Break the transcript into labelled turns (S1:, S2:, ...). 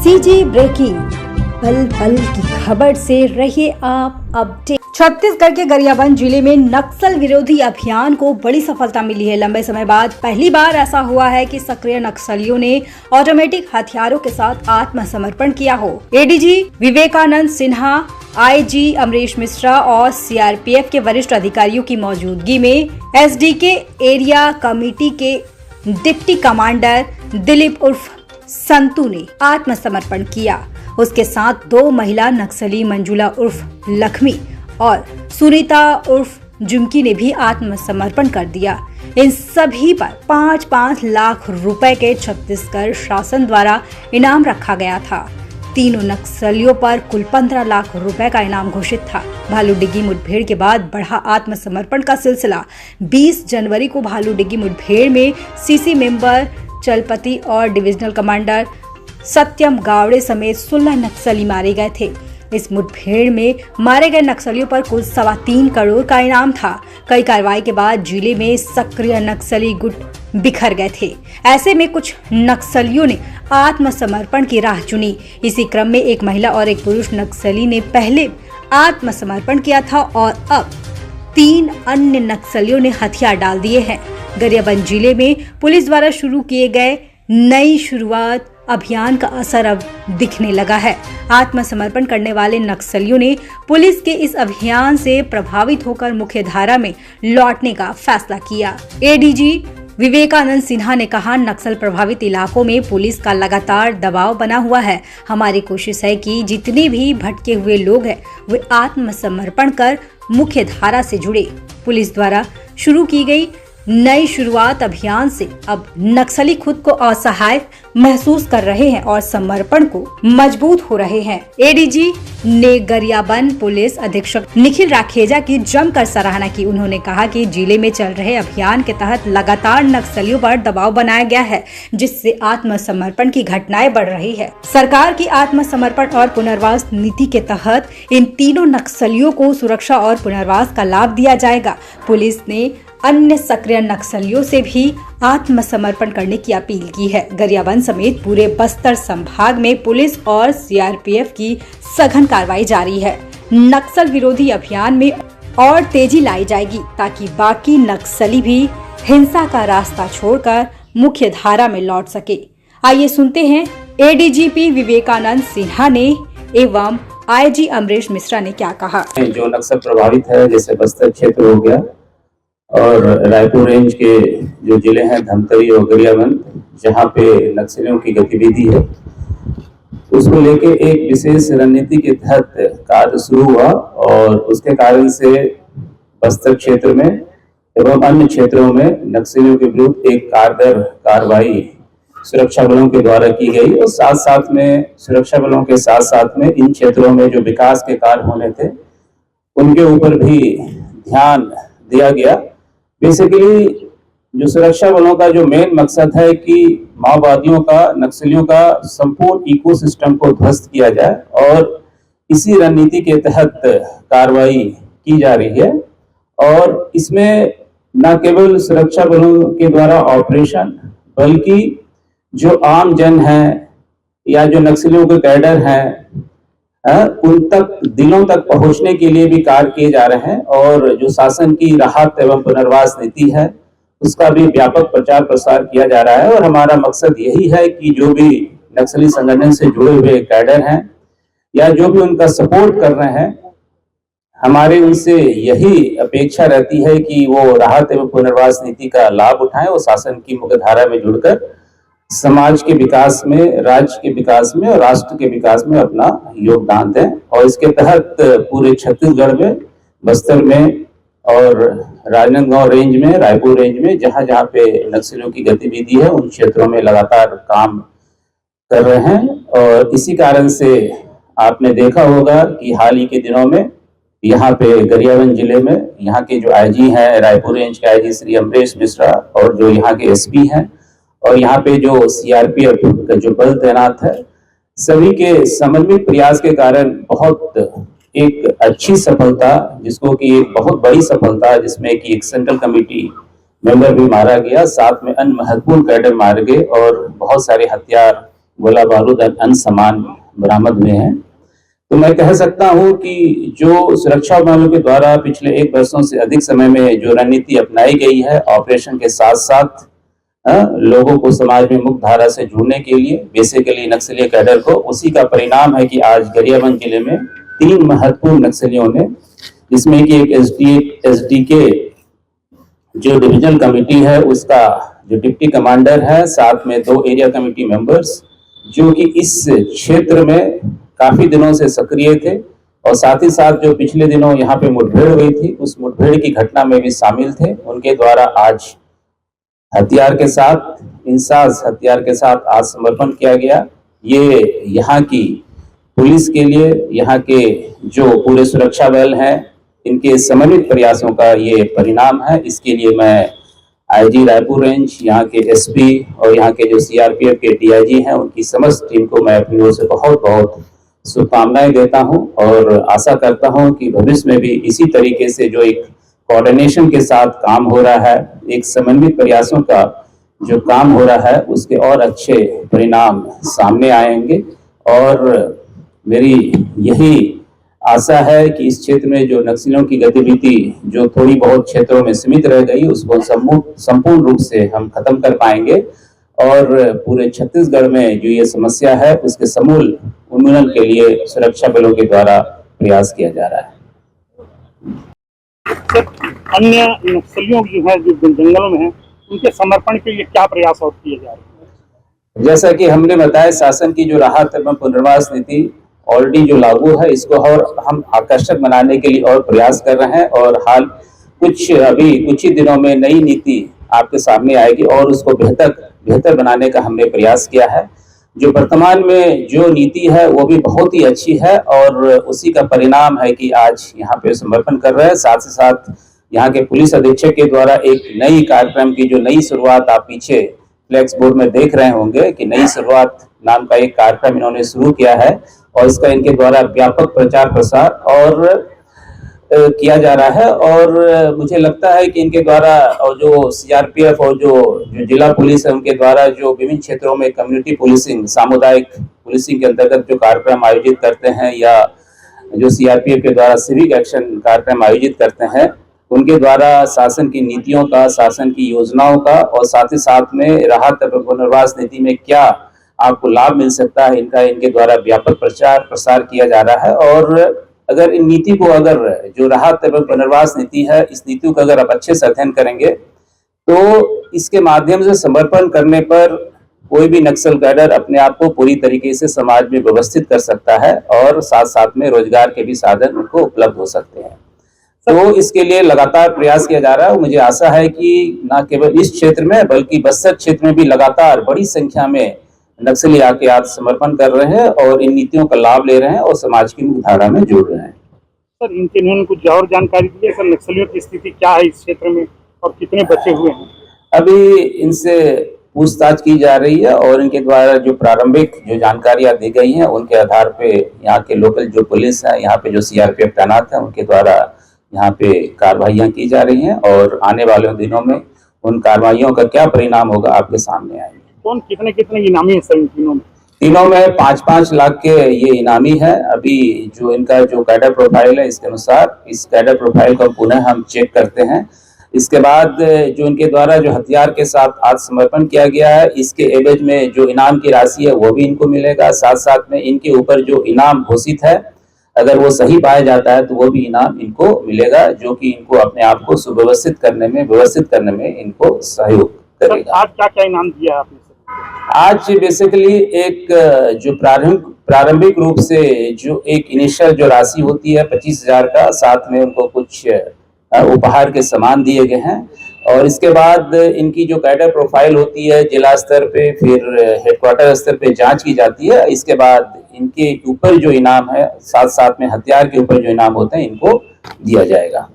S1: CG breaking, पल पल की खबर से रहिए आप अपडेट। छत्तीसगढ़ के गरियाबंद जिले में नक्सल विरोधी अभियान को बड़ी सफलता मिली है। लंबे समय बाद पहली बार ऐसा हुआ है कि सक्रिय नक्सलियों ने ऑटोमेटिक हथियारों के साथ आत्मसमर्पण किया हो। एडीजी विवेकानंद सिन्हा, आईजी अमरीश मिश्रा और सीआरपीएफ के वरिष्ठ अधिकारियों की मौजूदगी में एसडीके एरिया कमेटी के डिप्टी कमांडर दिलीप उर्फ संतू ने आत्मसमर्पण किया। उसके साथ दो महिला नक्सली मंजुला उर्फ लक्ष्मी और सुनीता उर्फ जुमकी ने भी आत्मसमर्पण कर दिया। इन सभी पर 5-5 लाख रुपए के छत्तीसगढ़ शासन द्वारा इनाम रखा गया था। तीनों नक्सलियों पर कुल 15 लाख रुपए का इनाम घोषित था। भालूडिग्गी मुठभेड़ के बाद बढ़ा आत्मसमर्पण का सिलसिला। 20 जनवरी को भालूडिग्गी मुठभेड़ में सीसी मेंबर चलपति और डिविजनल कमांडर सत्यम गावड़े समेत 16 नक्सली मारे गए थे। इस मुठभेड़ में मारे गए नक्सलियों पर कुल 3.25 करोड़ का इनाम था। कई कार्रवाई के बाद जिले में सक्रिय नक्सली गुट बिखर गए थे। ऐसे में कुछ नक्सलियों ने आत्मसमर्पण की राह चुनी। इसी क्रम में एक महिला और एक पुरुष नक्सली ने पहले आत्मसमर्पण किया था और अब 3 अन्य नक्सलियों ने हथियार डाल दिए हैं। गरियाबंद जिले में पुलिस द्वारा शुरू किए गए नई शुरुआत अभियान का असर अब दिखने लगा है। आत्मसमर्पण करने वाले नक्सलियों ने पुलिस के इस अभियान से प्रभावित होकर मुख्य धारा में लौटने का फैसला किया। एडीजी विवेकानंद सिन्हा ने कहा, नक्सल प्रभावित इलाकों में पुलिस का लगातार दबाव बना हुआ है। हमारी कोशिश है कि जितने भी भटके हुए लोग हैं वे आत्मसमर्पण कर मुख्य धारा से जुड़े। पुलिस द्वारा शुरू की गई नई शुरुआत अभियान से अब नक्सली खुद को असहाय महसूस कर रहे हैं और समर्पण को मजबूत हो रहे हैं। एडीजी ने गरियाबंद पुलिस अधीक्षक निखिल राखेजा की जमकर सराहना की। उन्होंने कहा कि जिले में चल रहे अभियान के तहत लगातार नक्सलियों पर दबाव बनाया गया है, जिससे आत्मसमर्पण की घटनाएं बढ़ रही है। सरकार की आत्मसमर्पण और पुनर्वास नीति के तहत इन तीनों नक्सलियों को सुरक्षा और पुनर्वास का लाभ दिया जाएगा। पुलिस ने अन्य सक्रिय नक्सलियों से भी आत्मसमर्पण करने की अपील की है। गरियाबंद समेत पूरे बस्तर संभाग में पुलिस और सीआरपीएफ की सघन कार्रवाई जारी है। नक्सल विरोधी अभियान में और तेजी लाई जाएगी ताकि बाकी नक्सली भी हिंसा का रास्ता छोड़कर मुख्य धारा में लौट सके। आइए सुनते हैं एडीजीपी विवेकानंद सिन्हा ने एवं आईजी अमरीश मिश्रा ने क्या कहा।
S2: जो नक्सल प्रभावित है, जैसे बस्तर क्षेत्र हो गया और रायपुर रेंज के जो जिले हैं धमतरी और गरियाबंद, जहाँ पे नक्सलियों की गतिविधि है, उसको लेके एक विशेष रणनीति के तहत कार्य शुरू हुआ और उसके कारण से बस्तर क्षेत्र में एवं अन्य क्षेत्रों में नक्सलियों के विरुद्ध एक कारगर कार्रवाई सुरक्षा बलों के द्वारा की गई और साथ साथ में सुरक्षा बलों के साथ साथ में इन क्षेत्रों में जो विकास के कार्य होने थे उनके ऊपर भी ध्यान दिया गया। बेसिकली जो सुरक्षा बलों का जो मेन मकसद है कि माओवादियों का, नक्सलियों का संपूर्ण इकोसिस्टम को ध्वस्त किया जाए और इसी रणनीति के तहत कार्रवाई की जा रही है। और इसमें न केवल सुरक्षा बलों के द्वारा ऑपरेशन, बल्कि जो आम जन है या जो नक्सलियों के कैडर हैं, उन तक, दिलों तक पहुंचने के लिए भी कार्य किए जा रहे हैं और जो शासन की राहत एवं पुनर्वास नीति है उसका भी व्यापक प्रचार प्रसार किया जा रहा है। और हमारा मकसद यही है कि जो भी नक्सली संगठन से जुड़े हुए कैडर हैं या जो भी उनका सपोर्ट कर रहे हैं, हमारे उनसे यही अपेक्षा रहती है कि वो राहत एवं पुनर्वास नीति का लाभ उठाएं और शासन की मुख्य धारा में जुड़कर समाज के विकास में, राज्य के विकास में और राष्ट्र के विकास में अपना योगदान दें। और इसके तहत पूरे छत्तीसगढ़ में, बस्तर में और राजनांदगांव रेंज में, रायपुर रेंज में जहां जहां पे नक्सलियों की गतिविधि है उन क्षेत्रों में लगातार काम कर रहे हैं। और इसी कारण से आपने देखा होगा कि हाल ही के दिनों में यहाँ पे गरियाबंद जिले में यहाँ के जो आईजी हैं, रायपुर रेंज के आईजी श्री अमरीश मिश्रा और जो यहाँ के एसपी हैं और यहाँ पे जो सीआरपीएफ का जो बल तैनात है, सभी के समन्वित प्रयास के कारण बहुत एक अच्छी सफलता, जिसको कि एक बहुत बड़ी सफलता, जिसमें कि एक सेंट्रल कमेटी मेंबर भी मारा गया, साथ में अन्य महत्वपूर्ण कैडर मारे गए और बहुत सारे हथियार गोला बारूद अन्य सामान बरामद हुए हैं। तो मैं कह सकता हूं कि जो सुरक्षा बलों के द्वारा पिछले 1 वर्षों से अधिक समय में जो रणनीति अपनाई गई है ऑपरेशन के साथ साथ लोगों को समाज में मुख्य धारा से जोड़ने के लिए बेसिकली नक्सली कैडर को, उसी का परिणाम है कि आज गरियाबंद जिले में 3 महत्वपूर्ण नक्सलियों ने, जिसमें कि एक एसडीके जो डिविजनल कमेटी है उसका जो डिप्टी कमांडर है, साथ में 2 एरिया कमेटी मेंबर्स जो कि इस क्षेत्र में काफी दिनों से सक्रिय थे और साथ ही साथ जो पिछले दिनों यहाँ पे मुठभेड़ हुई थी उस मुठभेड़ की घटना में भी शामिल थे। उनके द्वारा आज हथियार के साथ, इंसास हथियार के साथ आज समर्पण किया गया। ये यहाँ की पुलिस के लिए, यहाँ के जो पूरे सुरक्षा बल हैं, इनके समन्वित प्रयासों का ये परिणाम है। इसके लिए मैं आईजी रायपुर रेंज, यहाँ के एसपी और यहाँ के जो सीआरपीएफ के डीआईजी हैं उनकी समस्त टीम को मैं अपनी ओर से बहुत बहुत शुभकामनाएं देता हूं और आशा करता हूं कि भविष्य में भी इसी तरीके से जो एक कोऑर्डिनेशन के साथ काम हो रहा है, एक समन्वित प्रयासों का जो काम हो रहा है, उसके और अच्छे परिणाम सामने आएंगे। और मेरी यही आशा है कि इस क्षेत्र में जो नक्सलियों की गतिविधि जो थोड़ी बहुत क्षेत्रों में सीमित रह गई उसको संपूर्ण रूप से हम खत्म कर पाएंगे और पूरे छत्तीसगढ़ में जो ये समस्या है उसके समूल उन्मूलन के लिए सुरक्षा बलों के द्वारा प्रयास किया जा रहा है।
S3: अन्य नक्सलियों जो है जो जंगलों में है उनके समर्पण के लिए क्या प्रयास और किए जा रहे हैं?
S2: जैसा कि हमने बताया, शासन की जो राहत एवं पुनर्वास नीति ऑलरेडी जो लागू है इसको और हम आकर्षक बनाने के लिए और प्रयास कर रहे हैं और कुछ ही दिनों में नई नीति आपके सामने आएगी और उसको बेहतर बनाने का हमने प्रयास किया है। जो वर्तमान में जो नीति है वो भी बहुत ही अच्छी है और उसी का परिणाम है कि आज यहाँ पे समर्पण कर रहे हैं। साथ ही साथ यहाँ के पुलिस अधीक्षक के द्वारा एक नई कार्यक्रम की जो नई शुरुआत आप पीछे फ्लैक्स बोर्ड में देख रहे होंगे कि नई शुरुआत नाम का एक कार्यक्रम इन्होंने शुरू किया है और इसका इनके द्वारा व्यापक प्रचार प्रसार और किया जा रहा है। और मुझे लगता है कि इनके द्वारा और जो सीआरपीएफ और जो जिला पुलिस है उनके द्वारा जो विभिन्न क्षेत्रों में कम्युनिटी पुलिसिंग, सामुदायिक पुलिसिंग के अंतर्गत जो कार्यक्रम आयोजित करते हैं या जो सीआरपीएफ के द्वारा सिविक एक्शन कार्यक्रम आयोजित करते हैं, उनके द्वारा शासन की नीतियों का, शासन की योजनाओं का और साथ ही साथ में राहत एवं पुनर्वास नीति में क्या आपको लाभ मिल सकता है, इनके द्वारा व्यापक प्रचार प्रसार किया जा रहा है। और अगर इन नीति को, अगर जो राहत एवं पुनर्वास नीति है, इस नीति को अगर आप अच्छे से अध्ययन करेंगे तो इसके माध्यम से समर्पण करने पर कोई भी नक्सल कैडर अपने आप को पूरी तरीके से समाज में व्यवस्थित कर सकता है और साथ साथ में रोजगार के भी साधन उनको उपलब्ध हो सकते हैं। तो इसके लिए लगातार प्रयास किया जा रहा है और मुझे आशा है कि न केवल इस क्षेत्र में बल्कि बस्तर क्षेत्र में भी लगातार बड़ी संख्या में नक्सली आके आत्मसमर्पण कर रहे हैं और इन नीतियों का लाभ ले रहे हैं और समाज की मुख्यधारा में जुड़ रहे हैं।
S3: सर, इन्होंने कुछ और जानकारी दी है सर, नक्सलियों की स्थिति क्या है इस क्षेत्र में और कितने बचे हुए हैं?
S2: अभी इनसे पूछताछ की जा रही है और इनके द्वारा जो प्रारंभिक जो जानकारियां दी गई हैं उनके आधार पे यहाँ के लोकल जो पुलिस है, यहाँ पे जो सीआरपीएफ तैनात है, उनके द्वारा यहाँ पे कार्रवाइयां की जा रही हैं और आने वाले दिनों में उन कार्रवाइयों का क्या परिणाम होगा आपके सामने आएंगे।
S3: कौन कितने इनामी है सर?
S2: तीनों में 5-5 लाख के ये इनामी है। अभी जो इनका जो कैडर प्रोफाइल है इसके अनुसार इस कैडर प्रोफाइल को पुनः हम चेक करते हैं। इसके बाद जो इनके द्वारा जो हथियार के साथ आत्मसमर्पण किया गया है, इसके एवज में जो इनाम की राशि है वो भी इनको मिलेगा। साथ साथ में इनके ऊपर जो इनाम घोषित है, अगर वो सही पाया जाता है तो वो भी इनाम इनको मिलेगा, जो कि इनको अपने आप को सुव्यवस्थित करने में इनको सहयोग करेगा।
S3: आज क्या इनाम दिया आपने?
S2: आज बेसिकली एक जो प्रारंभिक रूप से जो एक इनिशियल जो राशि होती है 25,000 का, साथ में उनको कुछ उपहार के सामान दिए गए हैं और इसके बाद इनकी जो कैडर प्रोफाइल होती है जिला स्तर पे, फिर हेडक्वार्टर स्तर पे जांच की जाती है। इसके बाद इनके ऊपर जो इनाम है, साथ साथ में हथियार के ऊपर जो इनाम होते हैं, इनको दिया जाएगा।